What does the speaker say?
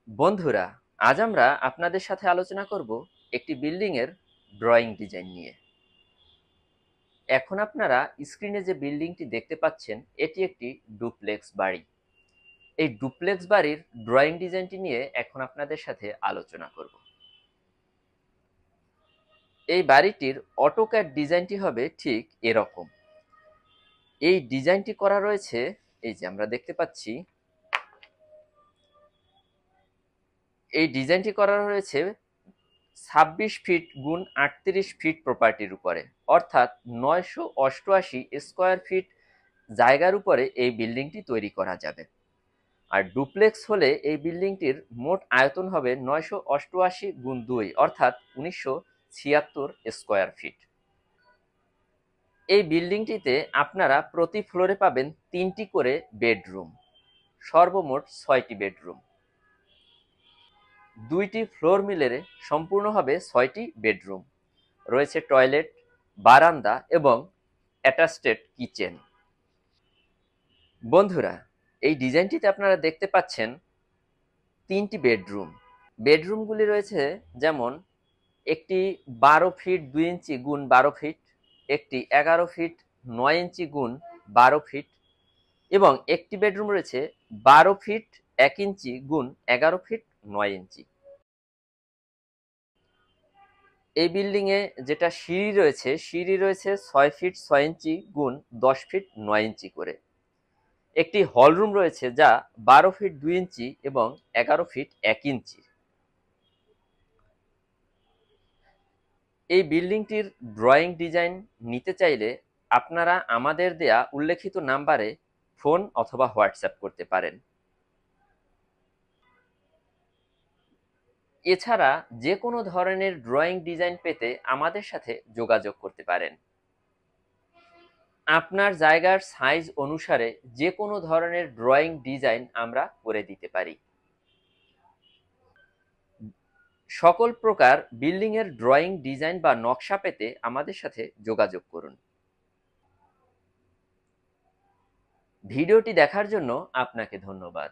বন্ধুরা, আজ আমরা আপনাদের সাথে আলোচনা করব একটি বিল্ডিং এর ড্রয়িং ডিজাইন নিয়ে। এখন আপনারা স্ক্রিনে যে বিল্ডিংটি দেখতে পাচ্ছেন, এটি একটি ডুপ্লেক্স বাড়ি। এই ডুপ্লেক্স বাড়ির ড্রয়িং ডিজাইনটি নিয়ে এখন আপনাদের সাথে আলোচনা করব। এই বাড়িটির অটোক্যাড ডিজাইনটি হবে ঠিক এরকম। এই ডিজাইনটি করা রয়েছে, এই যে আমরা দেখতে পাচ্ছি, এই ডিজাইনটি করা রয়েছে 26 ফিট গুণ 38 ফিট প্রপার্টির উপরে, অর্থাৎ 988 স্কোয়ার ফিট জায়গার উপরে এই বিল্ডিংটি তৈরি করা যাবে। আর ডুপ্লেক্স হলে এই বিল্ডিংটির মোট আয়তন হবে 988 গুণ 2, অর্থাৎ 1976 স্কোয়ার ফিট। এই বিল্ডিংটিতে আপনারা প্রতি ফ্লোরে পাবেন 3টি করে বেডরুম, সর্বমোট 6টি বেডরুম। 2টি ফ্লোর মিলে সম্পূর্ণ হবে 6টি বেডরুম। রয়েছে টয়লেট, বারান্দা এবং অ্যাটাচড কিচেন। বন্ধুরা, এই ডিজাইনটিতে আপনারা দেখতে পাচ্ছেন 3টি বেডরুম। বেডরুমগুলি রয়েছে যেমন একটি 12 ফিট 2 ইঞ্চি গুণ 12 ফিট, একটি 11 ফিট 9 ইঞ্চি গুণ 12 ফিট এবং একটি বেডরুম রয়েছে 12 ফিট 1 ইঞ্চি গুণ 11 ফিট 9 ইঞ্চি। এই বিল্ডিং এ যেটা সিঁড়ি রয়েছে 6 ফিট 6 ইঞ্চি গুণ 10 ফিট 9 ইঞ্চি করে। একটি হলরুম রয়েছে যা 12 ফিট 2 ইঞ্চি এবং 11 ফিট 1 ইঞ্চি। এই বিল্ডিংটির ড্রয়িং ডিজাইন নিতে চাইলে আপনারা আমাদের দেয়া উল্লেখিত নাম্বারে ফোন অথবা হোয়াটসঅ্যাপ করতে পারেন। এছাড়া যে কোনো ধরনের ড্রয়িং ডিজাইন পেতে আমাদের সাথে যোগাযোগ করতে পারেন। আপনার জায়গার সাইজ অনুসারে যে কোনো ধরনের ড্রয়িং ডিজাইন আমরা করে দিতে পারি। সকল প্রকার বিল্ডিং এর ড্রয়িং ডিজাইন বা নকশা পেতে আমাদের সাথে যোগাযোগ করুন। ভিডিওটি দেখার জন্য আপনাকে ধন্যবাদ।